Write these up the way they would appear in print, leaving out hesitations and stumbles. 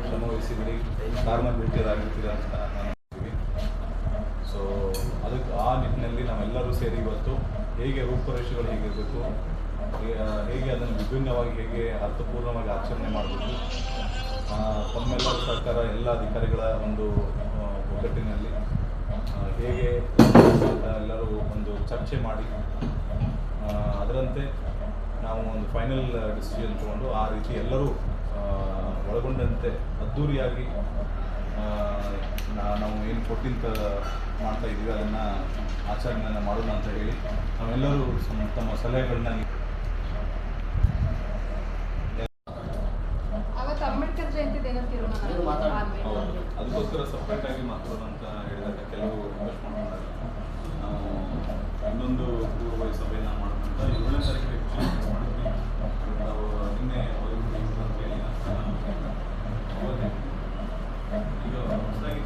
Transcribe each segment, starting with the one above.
ಶ್ರಮವಹಿಸಿದ್ರಿ, ಕಾರಣ ಭೇಟಿಯಾಗಿರ್ತೀರ ಅಂತ ನಾನು ಹೇಳ್ತೀವಿ. ಸೊ ಅದಕ್ಕೆ ಆ ನಿಟ್ಟಿನಲ್ಲಿ ನಾವೆಲ್ಲರೂ ಸೇರಿ ಇವತ್ತು ಹೇಗೆ ರೂಪುರೇಷೆಗಳು ಹೇಗಿರಬೇಕು, ಹೇಗೆ ಅದನ್ನು ವಿಭಿನ್ನವಾಗಿ ಹೇಗೆ ಅರ್ಥಪೂರ್ಣವಾಗಿ ಆಚರಣೆ ಮಾಡಬೇಕು, ತಮ್ಮೆಲ್ಲರ ಸರ್ಕಾರ ಎಲ್ಲ ಅಧಿಕಾರಿಗಳ ಒಂದು ಒಗ್ಗಟ್ಟಿನಲ್ಲಿ ಹೇಗೆ ಎಲ್ಲರೂ ಒಂದು ಚರ್ಚೆ ಮಾಡಿ ಅದರಂತೆ ನಾವು ಒಂದು ಫೈನಲ್ ಡಿಸಿಷನ್ ತಗೊಂಡು ಆ ರೀತಿ ಎಲ್ಲರೂ ಒಳಗೊಂಡಂತೆ ಅದ್ಧೂರಿಯಾಗಿ ನಾವು ಏನು ಕೊಟ್ಟಿಂತ ಮಾಡ್ತಾ ಇದ್ದೀವಿ ಅದನ್ನು ಆಚರಣೆಯನ್ನು ಮಾಡೋಣ ಅಂತ ಹೇಳಿ ನಾವೆಲ್ಲರೂ ತಮ್ಮ ಸಲಹೆಗಳನ್ನ ಅಂಬೇಡ್ಕರ್ ಜಯಂತಿ ಅದಕ್ಕೋಸ್ಕರ ಸಪ್ರೇಟಾಗಿ ಮಾತಾಡೋಣ ಅಂತ ಹೇಳಿದಾಗ ಕೆಲವು ರಿಕ್ವೆಸ್ಟ್ ಮಾಡ್ಕೊಂಡಾಗ ಇನ್ನೊಂದು ಪೂರ್ವಭಾವಿ ಸಭೆಯನ್ನು ಮಾಡೋದಂತ 7ನೇ ತಾರೀಕಿಗೆ ಮಾಡಿದ್ವಿ. ನಾವು ನಿನ್ನೆ ಅಂತ ಹೇಳಿ ಈಗ ಹೊಸದಾಗಿ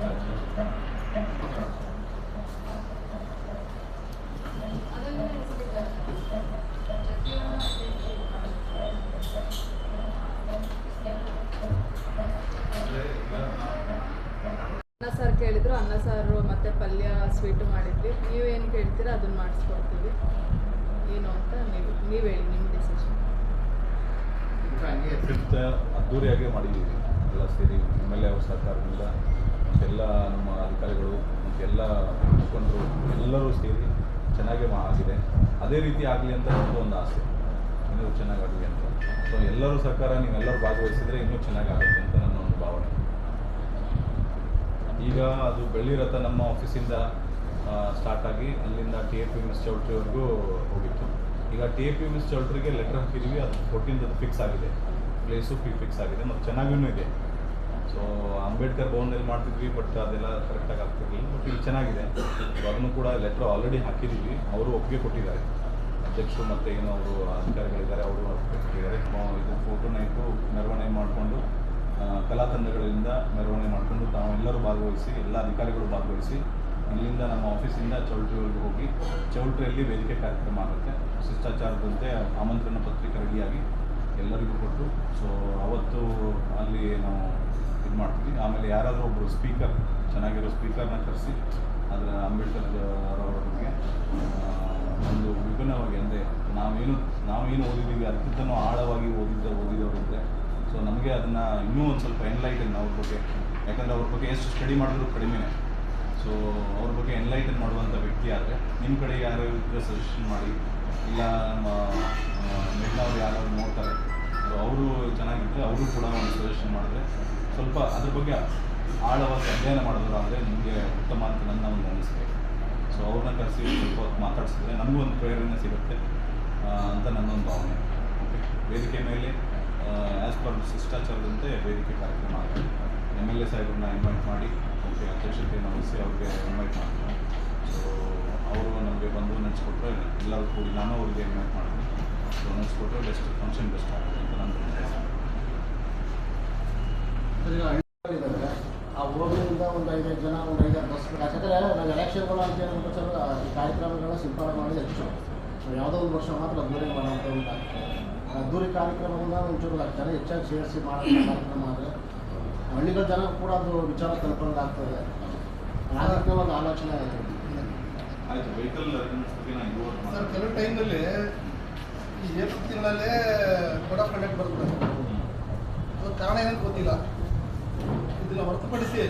ಅನ್ನ ಸಾರು ಕೇಳಿದ್ರು, ಅನ್ನ ಸಾರು ಮತ್ತು ಪಲ್ಯ ಸ್ವೀಟು ಮಾಡಿದ್ವಿ. ನೀವೇನು ಕೇಳ್ತೀರಾ ಅದನ್ನು ಮಾಡಿಸ್ಕೊಡ್ತೀವಿ. ಏನು ಅಂತ ನೀವು ಹೇಳಿ, ನಿಮ್ಮ ಡಿಸಿಷನ್. ಅದ್ದೂರಿಯಾಗಿ ಮಾಡಿದ್ದೀವಿ ಎಲ್ಲ ಸೇರಿ MLA ಅವ್ರ ಸರ್ಕಾರದಿಂದ ಮತ್ತೆಲ್ಲ ನಮ್ಮ ಅಧಿಕಾರಿಗಳು ಮತ್ತೆಲ್ಲ ಮುಖಂಡರು ಎಲ್ಲರೂ ಸೇರಿ ಚೆನ್ನಾಗೇ ಆಗಿದೆ. ಅದೇ ರೀತಿ ಆಗಲಿ ಅಂತ ಒಂದು ಆಸೆ, ಇನ್ನೂ ಚೆನ್ನಾಗಾಗಲಿ ಅಂತ. ಸೊ ಎಲ್ಲರೂ ಸರ್ಕಾರ ನೀವೆಲ್ಲರೂ ಭಾಗವಹಿಸಿದರೆ ಇನ್ನೂ ಚೆನ್ನಾಗಾಗುತ್ತೆ ಅಂತ ನನ್ನ ಒಂದು ಭಾವನೆ. ಈಗ ಅದು ಬೆಳ್ಳಿ ರಥ ನಮ್ಮ ಆಫೀಸಿಂದ ಸ್ಟಾರ್ಟ್ ಆಗಿ ಅಲ್ಲಿಂದ TAPMS ಚೌಲ್ಟ್ರಿವರೆಗೂ ಹೋಗಿತ್ತು. ಈಗ TAPMS ಚೌಲ್ಟ್ರಿಗೆ ಲೆಟರ್ ಹಾಕಿದ್ದೀವಿ, ಅದು 14th ಫಿಕ್ಸ್ ಆಗಿದೆ, ಪ್ಲೇಸು ಫಿಕ್ಸ್ ಆಗಿದೆ ಮತ್ತು ಚೆನ್ನಾಗೂ ಇದೆ. ಸೊ ಅಂಬೇಡ್ಕರ್ ಭವನದಲ್ಲಿ ಮಾಡ್ತಿದ್ವಿ, ಬಟ್ ಅದೆಲ್ಲ ಕರೆಕ್ಟಾಗಿ ಆಗ್ತಿರಲಿಲ್ಲ. ಬಟ್ ಇಲ್ಲಿ ಚೆನ್ನಾಗಿದೆ. ಅದನ್ನು ಕೂಡ ಲೆಟ್ರ್ ಆಲ್ರೆಡಿ ಹಾಕಿದ್ದೀವಿ, ಅವರು ಒಪ್ಪಿಗೆ ಕೊಟ್ಟಿದ್ದಾರೆ. ಅಧ್ಯಕ್ಷರು ಮತ್ತು ಏನು ಅವರು ಅಧಿಕಾರಿಗಳಿದ್ದಾರೆ, ಅವರು ಒಪ್ಪಿಗೆ ಕೊಟ್ಟಿದ್ದಾರೆ. ಇದು ಫೋಟೋ ನೈಟು ಮೆರವಣಿಗೆ ಮಾಡಿಕೊಂಡು ಕಲಾ ತಂಡಗಳಿಂದ ಮೆರವಣಿಗೆ ಮಾಡಿಕೊಂಡು ತಾವೆಲ್ಲರೂ ಭಾಗವಹಿಸಿ, ಎಲ್ಲ ಅಧಿಕಾರಿಗಳು ಭಾಗವಹಿಸಿ ಇಲ್ಲಿಂದ ನಮ್ಮ ಆಫೀಸಿಂದ ಚೌಲ್ಟ್ರಿವರೆಗೂ ಹೋಗಿ ಚೌಲ್ಟ್ರಿಯಲ್ಲಿ ವೇದಿಕೆ ಕಾರ್ಯಕ್ರಮ ಆಗುತ್ತೆ. ಶಿಷ್ಟಾಚಾರದಂತೆ ಆಮಂತ್ರಣ ಪತ್ರಿಕೆ ರೆಡಿಯಾಗಿ ಎಲ್ಲರಿಗೂ ಕೊಟ್ಟು, ಸೊ ಅವತ್ತು ಅಲ್ಲಿ ನಾವು ಇದು ಮಾಡ್ತೀವಿ. ಆಮೇಲೆ ಯಾರಾದರೂ ಒಬ್ಬರು ಸ್ಪೀಕರ್, ಚೆನ್ನಾಗಿರೋ ಸ್ಪೀಕರ್ನ ಕರೆಸಿ ಅದರ ಅಂಬೇಡ್ಕರ್ ಅವರ ಬಗ್ಗೆ ಒಂದು ವಿಭಿನ್ನವಾಗಿ, ಅಂದರೆ ನಾವೇನು ಓದಿದ್ದೀವಿ ಅದಕ್ಕಿಂತನೂ ಆಳವಾಗಿ ಓದಿದವರಿದ್ದರೆ ಸೊ ನಮಗೆ ಅದನ್ನು ಇನ್ನೂ ಒಂದು ಸ್ವಲ್ಪ ಎನ್ಲೈಟನ್ ಅವ್ರ ಬಗ್ಗೆ, ಯಾಕಂದರೆ ಅವ್ರ ಬಗ್ಗೆ ಎಷ್ಟು ಸ್ಟಡಿ ಮಾಡಿದ್ರು ಕಡಿಮೆನೇ. ಸೊ ಅವ್ರ ಬಗ್ಗೆ ಎನ್ಲೈಟನ್ ಮಾಡುವಂಥ ವ್ಯಕ್ತಿ ಆದರೆ ನಿಮ್ಮ ಕಡೆ ಯಾರು ಇದ್ದರೆ ಸಜೆಷನ್ ಮಾಡಿ, ಇಲ್ಲ ನಮ್ಮ ಮೇಘನವ್ರು ಯಾರಾದ್ರು ನೋಡ್ತಾರೆ ಸೊ ಅವರು ಚೆನ್ನಾಗಿದ್ದರೆ ಅವರು ಕೂಡ ಒಂದು ಸಜೆಷನ್ ಮಾಡಿದ್ರೆ ಸ್ವಲ್ಪ ಅದ್ರ ಬಗ್ಗೆ ಆಳವಾಗಿ ಅಧ್ಯಯನ ಮಾಡಿದ್ರು ಅಂದರೆ ನಿಮಗೆ ಉತ್ತಮ ಅಂತ ನನ್ನ ಒಂದು ಅನಿಸಿಕೆ. ಸೊ ಅವ್ರನ್ನ ಕರೆಸಿ ಸ್ವಲ್ಪ ಹೊತ್ತು ಮಾತಾಡಿಸಿದ್ರೆ ನಮಗೂ ಒಂದು ಪ್ರೇರಣೆ ಸಿಗುತ್ತೆ ಅಂತ ನನ್ನೊಂದು ಭಾವನೆ. ಓಕೆ, ವೇದಿಕೆ ಮೇಲೆ ಆ್ಯಸ್ ಪರ್ ಶಿಷ್ಟಾಚಾರದಂತೆ ವೇದಿಕೆ ಕಾರ್ಯಕ್ರಮ ಆಗುತ್ತೆ. MLA ಸಾಹೇಬ್ರನ್ನ ಇನ್ವೈಟ್ ಮಾಡಿ, ಓಕೆ, ಅಧ್ಯಕ್ಷತೆಯನ್ನು ವಹಿಸಿ ಅವ್ರಿಗೆ ಇನ್ವೈಟ್ ಮಾಡ್ತಾರೆ. ಸೊ ಅವರು ನಮಗೆ ಬಂದು ನಡೆಸ್ಕೊಟ್ರೆ ಎಲ್ಲರೂ ಕೂಡಿ ನಾನು ಅವ್ರಿಗೆ ಇನ್ವೈಟ್ ಮಾಡ್ತೀನಿ. ಸೊ ನಡೆಸ್ಕೊಟ್ರೆ ಬೆಸ್ಟ್ ಫಂಕ್ಷನ್ ಬೆಸ್ಟ್ ಆಗುತ್ತೆ ಅಂತ ನನ್ನ ಆ ಹೋಗೋದ್ರಿಂದ ಒಂದು 5 ಜನ, ಒಂದು 5 ಬಸ್. ಯಾಕಂದರೆ ನಾವು ಎಲೆಕ್ಷನ್ಗಳು ಅಂತ ಏನಂದ್ರೆ ಈ ಕಾರ್ಯಕ್ರಮಗಳನ್ನ ಸಿಂಪಡಣೆ ಮಾಡೋದು ಹೆಚ್ಚು. ಯಾವುದೋ ಒಂದು ವರ್ಷ ಮಾತ್ರ ಅದ್ದೂರಿ ಮಾಡೋಂಥ ಒಂದು ಅದ್ದೂರಿ ಕಾರ್ಯಕ್ರಮದಿಂದ ಒಂಚೂರು ಜನ ಹೆಚ್ಚಾಗಿ ಸೇರಿಸಿ ಮಾಡೋಂಥ ಕಾರ್ಯಕ್ರಮ ಆದರೆ ಹಳ್ಳಿಗಳ ಜನ ಕೂಡ ಅದು ವಿಚಾರ ತಲುಪೋದಾಗ್ತದೆ. ಅದಕ್ಕೆ ಒಂದು ಆಲೋಚನೆ ಆಯಿತು. ಆಯಿತು, ವೆಹಿಕಲ್ ಸರ್ ಕೆಲವು ಟೈಮಲ್ಲಿ ಈ ಏಪ್ರಿಲ್ ತಿಂಗಳಲ್ಲೇ ಕೋಡ್ ಆಫ್ ಕಂಡಕ್ಟ್ ಬರ್ತದೆ. ಅದು ಕಾರಣ ಏನಂತ ಗೊತ್ತಿಲ್ಲ. ಇದನ್ನು ಹೊರತುಪಡಿಸಿ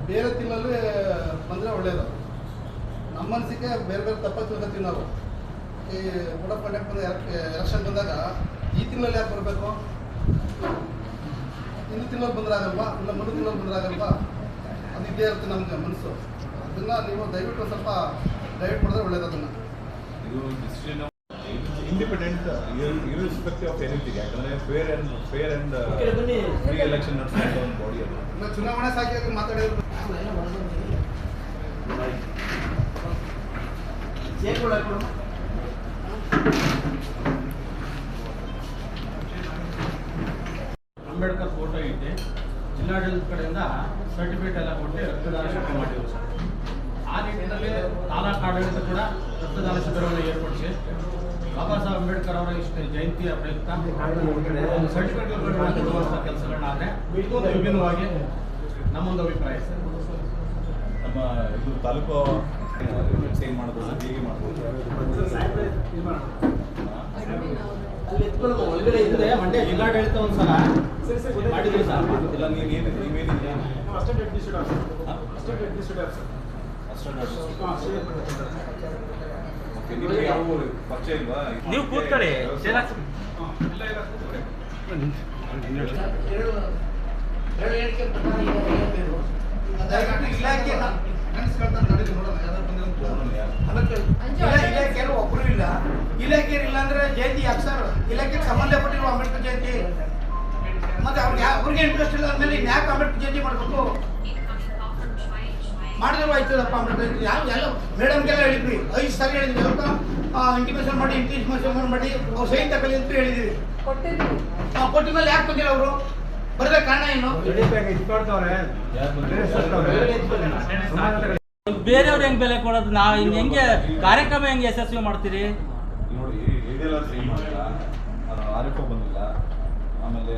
ಬೇರೆ ತಿಂಗಳಲ್ಲಿ ಬಂದರೆ ಒಳ್ಳೆಯದು. ನಮ್ಮ ಅನಿಸಿಕೆ ಬೇರೆ ಬೇರೆ ತಪ್ಪಾಗಿ ತಿಳ್ಕೊತೀವಿ ನಾವು. ಈ ಕೋಡ್ ಆಫ್ ಕಂಡಕ್ಟ್ ಬಂದ ಎಲೆಕ್ಷನ್ ಬಂದಾಗ ಈ ತಿಂಗಳಲ್ಲಿ ಯಾಕೆ ಬರಬೇಕು, ಹಿಂದಿನ ತಿಂಗಳಲ್ಲಿ ಬಂದ್ರಾಗಲ್ವಾ, ಇಲ್ಲ ಮುಂದಿನ ತಿಂಗಳಲ್ಲಿ ಬಂದ್ರಾಗಲ್ವಾ, ಅದು ಇದ್ದೇ ಇರುತ್ತೆ ನಮಗೆ ಮನಸ್ಸು. ಅದನ್ನು ನೀವು ದಯವಿಟ್ಟು ಸ್ವಲ್ಪ ಡೈವರ್ಟ್ ಮಾಡಿದ್ರೆ ಒಳ್ಳೇದು. ಅದನ್ನು ಇದು decision independent irrespective of anything. ಯಾಕಂದರೆ ಫೇರ್ ಆ್ಯಂಡ್ ಫ್ರೀ ಎಲೆಕ್ಷನ್ ನಡೆಸುವಂಥ ಒಂದು ಬಾಡಿ ಅದು. ನಾವು ಚುನಾವಣೆ ಸಾಕಿ ಮಾತಾಡಿದ್ರು ಅಂಬೇಡ್ಕರ್ ಫೋಟೋ ಇಟ್ಟು ಜಿಲ್ಲಾಡಳಿತ ಕಡೆಯಿಂದ ಸರ್ಟಿಫಿಕೇಟ್ ಎಲ್ಲ ಕೊಟ್ಟು ರಕ್ತದಾನ ಶಿಬಿರ ಮಾಡಿದ್ರು ಸರ್. ಆ ನಿಟ್ಟಿನಲ್ಲಿ ತಾಲೂಕು ಆಡಳಿತ ಕೂಡ ರಕ್ತದಾನ ಶಿಬಿರವನ್ನು ಏರ್ಪಡಿಸಿ ಬಾಬಾ ಸಾಹೇಬ್ ಅಂಬೇಡ್ಕರ್ ಅವರ ಇಷ್ಟು ಜಯಂತಿಯ ಪ್ರಯುಕ್ತ ಒಂದು ಸರ್ಟಿಫಿಕೇಟ್ಗಳನ್ನ ಕೊಡುವಂಥ ಕೆಲಸಗಳನ್ನಾದರೆ ಇದೊಂದು ವಿಭಿನ್ನವಾಗಿ ನಮ್ಮೊಂದು ಅಭಿಪ್ರಾಯ ಸರ್. ನಮ್ಮ ಇದು ತಾಲೂಕು ಸೇಲ್ ಮಾಡ್ಬೋದು, ಹೇಗೆ ಮಾಡ್ಬೋದು? ಒಳಗಡೆ ಇದ್ರೆ ಮಂಡ್ಯ ಜಿಲ್ಲಾಡಳಿತ ಒಂದ್ಸಲ ಮಾಡಿದ್ವಿ ಸರ್. ಇಲ್ಲ ನೀವೇನಿದೆಯಾ ನಿಮಗೆ ಯಾವ ಪರಿಚಯ ಇಲ್ವಾ? ನೀವು ಕೂತ್ಕೊಳ್ಳಿ. ಇಲಾಖೆ ನೆನೆಸ್ಕೊಳ್ತಾರೆ ನಡೀಲಿ ನೋಡೋಣ ಯಾವ್ದಾದ್ರು ಇಲಾಖೆಯಲ್ಲಿ ಒಬ್ಬರು ಇಲ್ಲ. ಇಲಾಖೆ ಇಲ್ಲ ಅಂದ್ರೆ ಜಯಂತಿ ಯಾಕೆ ಸರ್? ಇಲಾಖೆಗೆ ಸಂಬಂಧಪಟ್ಟಿರುವ ಅಂಬೇಡ್ಕರ್ ಜಯಂತಿ ಮತ್ತೆ ಅವ್ರಿಗೆ ಇಂಟ್ರೆಸ್ಟ್ ಇಲ್ಲ ಅಂದ್ಮೇಲೆ ಯಾಕೆ ಅಂಬೇಡ್ಕರ್ ಜಯಂತಿ ಮಾಡಬೇಕು? ಮಾಡಿದ್ರು ಆಯ್ತದಪ್ಪ ಅಂಬೇಡ್ಕರ್ ಯಾವ ಎಲ್ಲ ಮೇಡಮ್ಗೆಲ್ಲ ಹೇಳಿದ್ವಿ, 5 ಸಾರಿ ಹೇಳಿದ್ವಿ. ಅವ್ರಿಗೆ ಇಂಟಿಮೇಷನ್ ಮಾಡಿ ಅವ್ರು ಸೈನ್ ತಗೊಳ್ಳಿ ಅಂತ ಹೇಳಿದ್ವಿ. ಕೊಟ್ಟ ಮೇಲೆ ಯಾಕೆ ಬಂದಿಲ್ಲ ಅವರು? ಬರದೇ ಕಾರಣ ಏನು? ಬೇರೆಯವ್ರು ಹೆಂಗ್ ಬೆಲೆ ಕೊಡೋದು? ನಾ ಹೆಂಗೆ ಕಾರ್ಯಕ್ರಮ ಹೆಂಗೆ ಯಶಸ್ವಿ ಮಾಡ್ತೀರಿ? ನೋಡಿ, ಇದೆಲ್ಲ ಸರಿ ಮಾಡಿಲ್ಲ, RFO ಬಂದಿಲ್ಲ, ಆಮೇಲೆ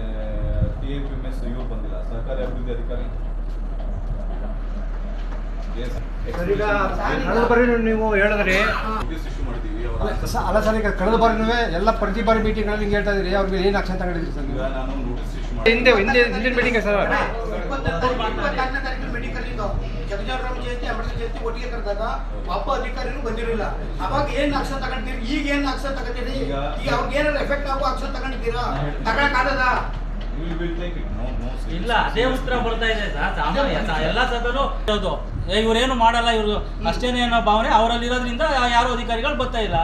TFMS ಇವ್ರು ಬಂದಿಲ್ಲ, ಸರ್ಕಾರಿ ಅಭಿವೃದ್ಧಿ ಅಧಿಕಾರಿ. ಕಳೆದ ಬಾರಿ ನೀವು ಹೇಳಿದ್ರಿ ಇಶ್ಯೂ ಮಾಡಿದ್ದೀವಿ. ಅಲ್ಲ ಸರ್, ಈಗ ಕಳೆದ ಬಾರಿನೂ ಎಲ್ಲ ಪ್ರತಿ ಬಾರಿ ಮೀಟಿಂಗ್ಗಳಲ್ಲಿ ಹಿಂಗೆ ಹೇಳ್ತಾ ಇದ್ರಿ, ಅವ್ರಿಗೆ ಏನು ಆಕ್ಷನ್ ತಗೊಂಡಿದ್ರಿ ಸರ್? ಈಗ ನಾನು ನೋಟಿಸ್ ಇಶ್ಯೂ ಹಿಂದಿನ ಮೀಟಿಂಗ್ ಸರ್ 24ನೇ ತಾರೀಕು ಮೆಡಿಕಲ್ ಇದ್ದು ಜಗಜಾವರಾಮ್ ಜಯಂತಿ ಅಂಬೇಡ್ಕರ್ ಜಯಂತಿ ಒಟ್ಟಿಗೆ ಕರೆದಾಗ ಒಬ್ಬ ಅಧಿಕಾರಿನೂ ಬಂದಿರಲಿಲ್ಲ. ಅವಾಗ ಏನ್ ಆಕ್ಷನ್ ತಗೊಂಡಿದ್ದೀರಿ? ಈಗ ಏನ್ ಆಕ್ಷನ್ ತಗೊಂಡಿರಿ? ಈಗ ಅವ್ರಿಗೆ ಏನಾದ್ರು ಎಫೆಕ್ಟ್ ಆಗೋ ಆಕ್ಷನ್ ತಗೊಂಡಿದ್ದೀರಾ? ತಗೊಳಕ್ಕಾಗದ? ಇಲ್ಲ, ಅದೇ ಉತ್ತರ ಬರ್ತಾ ಇದೆ ಸರ್. ಸಾಮಾನ್ಯ ಎಲ್ಲ ಸಭೆನೂ ಹೌದು, ಇವ್ರೇನು ಮಾಡಲ್ಲ, ಇವ್ರು ಅಷ್ಟೇನೇ ಅನ್ನೋ ಭಾವನೆ ಅವರಲ್ಲಿ ಇರೋದ್ರಿಂದ ಯಾರು ಅಧಿಕಾರಿಗಳು ಬರ್ತಾ ಇಲ್ಲ.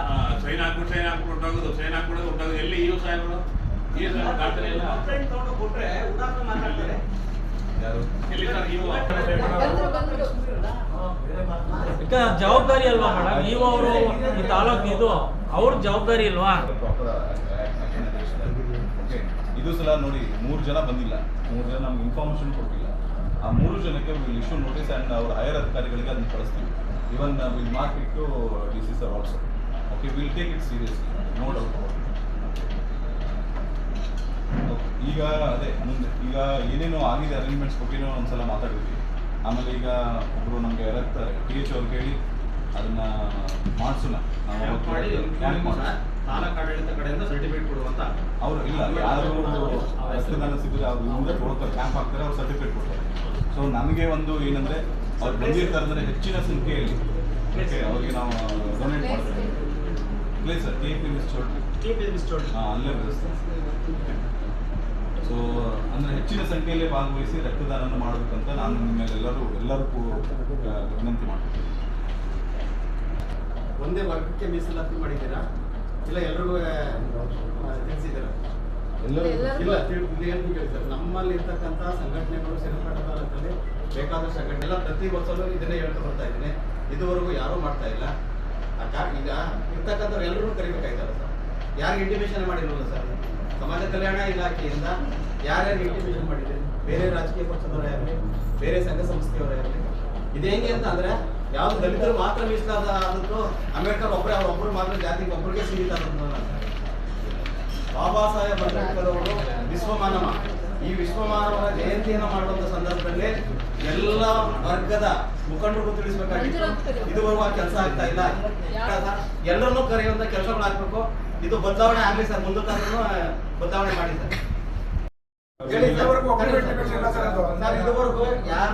ಸೈನ್ ಹಾಕ್ಬಿಟ್ಟು ಹೊರಟೋಗೋದು ಎಲ್ಲಿ ಈ ಸಾಹೇಬರು ಜವಾಬ್ದಾರಿ ಅಲ್ವಾ ಮೇಡಮ್? ನೀವು ಅವರು ಈ ತಾಲೂಕು ಇದು ಅವ್ರ ಜವಾಬ್ದಾರಿ ಇಲ್ವಾ? ಇದು ಸಲ ನೋಡಿ 3 ಜನ ಬಂದಿಲ್ಲ, 3 ಜನ ನಮ್ಗೆ ಇನ್ಫಾರ್ಮೇಶನ್ ಕೊಟ್ಟಿಲ್ಲ. ಆ 3 ಜನಕ್ಕೆ ವಿಲ್ ಇಶ್ಯೂ ನೋಟಿಸ್ ಆ್ಯಂಡ್ ಅವ್ರ ಹೈಯರ್ ಅಧಿಕಾರಿಗಳಿಗೆ ಅದನ್ನ ಕಳಿಸ್ತೀವಿ. Even will mark it to DC sir also. Okay, will take it seriously, no doubt about it. Okay, ಈಗ ಅದೇ ಮುಂದೆ ಈಗ ಏನೇನು ಆಗಿದೆ ಅರೇಂಜ್ಮೆಂಟ್ಸ್ ಕೊಟ್ಟಿನೋ ಒಂದ್ಸಲ ಮಾತಾಡಿದ್ವಿ. ಆಮೇಲೆ ಈಗ ಒಬ್ಬರು ನಮಗೆ ಯಾರತ್ತಾರೆ TH ಅವ್ರಿಗೆ ಹೇಳಿ ಅದನ್ನ ಮಾಡಿಸೋಣ ನಾವು ತಾಲೂಕು ಆಡಳಿತ ಕಡೆಯಿಂದ ಸರ್ಟಿಫಿಕೇಟ್ ಕೊಡುವಂತ. ಅವರು ಇಲ್ಲ, ಯಾರು ರಕ್ತದಾನ ಸಿಗುತ್ತೆ ಅವ್ರು ಮುಂದೆ ಕೊಡ್ತಾರೆ, ಕ್ಯಾಂಪ್ ಹಾಕ್ತಾರೆ, ಅವ್ರು ಸರ್ಟಿಫಿಕೇಟ್ ಕೊಡ್ತಾರೆ. ಸೊ ನನಗೆ ಒಂದು ಏನಂದರೆ ಅವ್ರು ಬಂದಿರ್ತಾರೆ ಅಂದರೆ ಹೆಚ್ಚಿನ ಸಂಖ್ಯೆಯಲ್ಲಿ ಅವ್ರಿಗೆ ನಾವು ಡೊನೇಟ್ ಮಾಡ್ತೀವಿ. ಪ್ಲೇಸ್ TFMS ಚೌಲ್ಟ್ರಿ ಅಲ್ಲೇ ವ್ಯವಸ್ಥೆ. ಸೊ ಅಂದರೆ ಹೆಚ್ಚಿನ ಸಂಖ್ಯೆಯಲ್ಲಿ ಭಾಗವಹಿಸಿ ರಕ್ತದಾನ ಮಾಡಬೇಕಂತ ನಾನು ನಿಮ್ಮ ಮೇಲೆ ಎಲ್ಲರಿಗೂ ವಿನಂತಿ ಮಾಡ್ತೀನಿ. ಒಂದೇ ವರ್ಗಕ್ಕೆ ಮೀಸಲಾತಿ ಮಾಡಿದ್ದೀರಾ ಇಲ್ಲ ಎಲ್ರಿಗೂ ತಿಳಿಸಿದ್ದೀರಾ? ಇಲ್ಲ, ಇಲ್ಲಿ ಏನು ಕೇಳ್ತಾರೆ, ನಮ್ಮಲ್ಲಿ ಇರ್ತಕ್ಕಂಥ ಸಂಘಟನೆಗಳು ಶ್ರೀರಂಗಪಟ್ಟಣ ತಾಲೂಕಲ್ಲಿ ಬೇಕಾದಷ್ಟು ಸಂಘಟನೆ ಎಲ್ಲ ಪ್ರತಿ ವರ್ಷವೂ ಇದನ್ನೇ ಹೇಳ್ತಾ ಬರ್ತಾ ಇದ್ದೀನಿ. ಇದುವರೆಗೂ ಯಾರೂ ಮಾಡ್ತಾ ಇಲ್ಲ. ಈಗ ಇರ್ತಕ್ಕಂಥವ್ರು ಎಲ್ಲರೂ ಕರಿಬೇಕಾಯ್ತಲ್ಲ ಸರ್? ಯಾರಿಗೆ ಇಂಟಿಮೇಷನ್ ಮಾಡಿರೋಲ್ಲ ಸರ್? ಸಮಾಜ ಕಲ್ಯಾಣ ಇಲಾಖೆಯಿಂದ ಯಾರ್ಯಾರು ಇಂಟಿಮೇಷನ್ ಮಾಡಿದೆ? ಬೇರೆ ರಾಜಕೀಯ ಪಕ್ಷದವರೇ ಆಗಲಿ, ಬೇರೆ ಸಂಘ ಸಂಸ್ಥೆಯವರೇ ಆಗಲಿ. ಇದು ಹೆಂಗೆ ಅಂತ ಅಂದರೆ ಯಾವ್ದು ದಲಿತರು ಮಾತ್ರ ಮೀಸಲಾದ ಆದದ್ದು ಅಂಬೇಡ್ಕರ್ ಒಬ್ಬರು ಮಾತ್ರ ಜಾತಿಗೆ ಒಬ್ಬರಿಗೆ ಸೀಮಿತ ಆದದ್ದು. ಬಾಬಾ ಸಾಹೇಬ್ ಅಂಬೇಡ್ಕರ್ ಅವರು ವಿಶ್ವಮಾನವ, ಈ ವಿಶ್ವಮಾನವರ ಜಯಂತಿಯನ್ನು ಮಾಡುವಂಥ ಸಂದರ್ಭದಲ್ಲಿ ಎಲ್ಲ ವರ್ಗದ ಮುಖಂಡರಿಗೂ ತಿಳಿಸಬೇಕಾಗಿತ್ತು. ಇದುವರೆಗೂ ಆ ಕೆಲಸ ಆಗ್ತಾ ಇಲ್ಲ. ಎಲ್ಲರನ್ನೂ ಕರೆಯುವಂಥ ಕೆಲಸಗಳು ಆಗ್ಬೇಕು. ಇದು ಬದಲಾವಣೆ ಆಗಲಿ ಸರ್, ಮುಂದಕ್ಕಾದ್ರೂ ಬದಲಾವಣೆ ಮಾಡಿ ಸರ್. ಇದುವರೆಗೂ ಯಾರು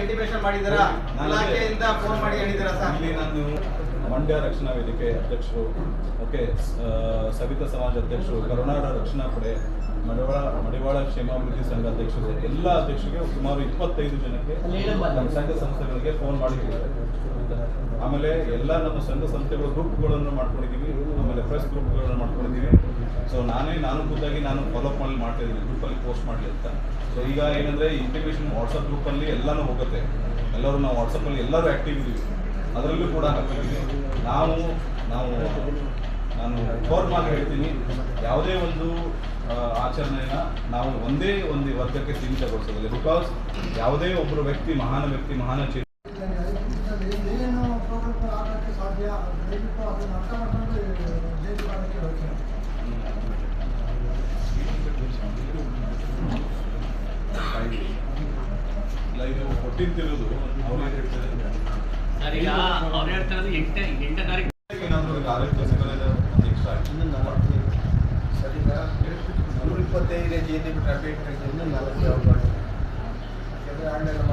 ಇಂಟಿಮೇಷನ್ ಮಾಡಿದ್ದೀರಾ? ಇಲಾಖೆಯಿಂದ ಫೋನ್ ಮಾಡಿ ಹೇಳಿದ್ದೀರಾ ಸರ್? ಇಲ್ಲಿ ನಾನು ಮಂಡ್ಯ ರಕ್ಷಣಾ ವೇದಿಕೆ ಅಧ್ಯಕ್ಷರು, ಓಕೆ, ಸವಿತಾ ಸಮಾಜ ಅಧ್ಯಕ್ಷರು, ಕರುನಾಡ ರಕ್ಷಣಾ ಪಡೆ, ಮಡಿವಾಳ ಕ್ಷೇಮಾಭಿವೃದ್ಧಿ ಸಂಘ ಅಧ್ಯಕ್ಷರು, ಎಲ್ಲ ಅಧ್ಯಕ್ಷರಿಗೆ ಸುಮಾರು 25 ಜನಕ್ಕೆ ನಮ್ಮ ಸಂಘ ಸಂಸ್ಥೆಗಳಿಗೆ ಫೋನ್ ಮಾಡಿದ್ದೀವಿ. ಆಮೇಲೆ ಎಲ್ಲ ನಮ್ಮ ಸಂಘ ಸಂಸ್ಥೆಗಳು ಗ್ರೂಪ್ಗಳನ್ನು ಮಾಡ್ಕೊಂಡಿದ್ದೀವಿ, ಆಮೇಲೆ ಪ್ರೆಸ್ ಗ್ರೂಪ್ಗಳನ್ನು ಮಾಡ್ಕೊಂಡಿದ್ದೀವಿ. ಸೊ ನಾನು ಖುದ್ದಾಗಿ ಫಾಲೋಅಪ್ ಮಾಡಿ ಮಾಡ್ತಾ ಇದ್ದೀನಿ, ಗ್ರೂಪಲ್ಲಿ ಪೋಸ್ಟ್ ಮಾಡಲಿ ಅಂತ. ಸೊ ಈಗ ಏನಂದರೆ ಇಂಟಿಮೇಷನ್ ವಾಟ್ಸಪ್ ಗ್ರೂಪಲ್ಲಿ ಎಲ್ಲನೂ ಹೋಗುತ್ತೆ, ಎಲ್ಲರೂ ನಾವು ವಾಟ್ಸಪ್ಪಲ್ಲಿ ಎಲ್ಲರೂ ಆ್ಯಕ್ಟಿವ್ ಇದ್ದೀವಿ, ಅದರಲ್ಲೂ ಕೂಡ ಹಾಕಿದ್ದೀವಿ. ನಾನು ಫೋರ್ಮಾಗಿ ಹೇಳ್ತೀನಿ, ಯಾವುದೇ ಒಂದು ಆಚರಣೆಯನ್ನು ನಾವು ಒಂದೇ ವರ್ಗಕ್ಕೆ ಸೀಮಿತಗೊಳಿಸೋದಿಲ್ಲ. ಬಿಕಾಸ್ ಯಾವುದೇ ಒಬ್ಬರು ವ್ಯಕ್ತಿ ಮಹಾನ ಏನು ಪ್ರೋಗ್ರಾಮ್ ಆಗಕ್ಕೆ ಸಾಧ್ಯ, ದಯವಿಟ್ಟು ಅದನ್ನು ಅರ್ಥ ಮಾಡ್ಕೊಂಡು ಜಯಂತಿ ಮಾಡಕ್ಕೆ ಇದು 14th ಇರೋದು ಅವ್ರು ಏನು ಹೇಳ್ತಾರೆ ಸರ್ ಈಗ ಅವ್ರು ಹೇಳ್ತಾ ಇರೋದು 8ನೇ ತಾರೀಕು ಏನಾದರೂ ಒಂದು 6 ದಿವಸಗಳ ಎಕ್ಸ್ಟ್ರಾ ಆಗಿ ಸರ್ ಈಗ 125 ಜಯಂತಿ ಬಿಟ್ಟರೆ ಬೇರೆ ಯಾಕೆಂದರೆ ಆಗಲೇ ನಮ್ಮ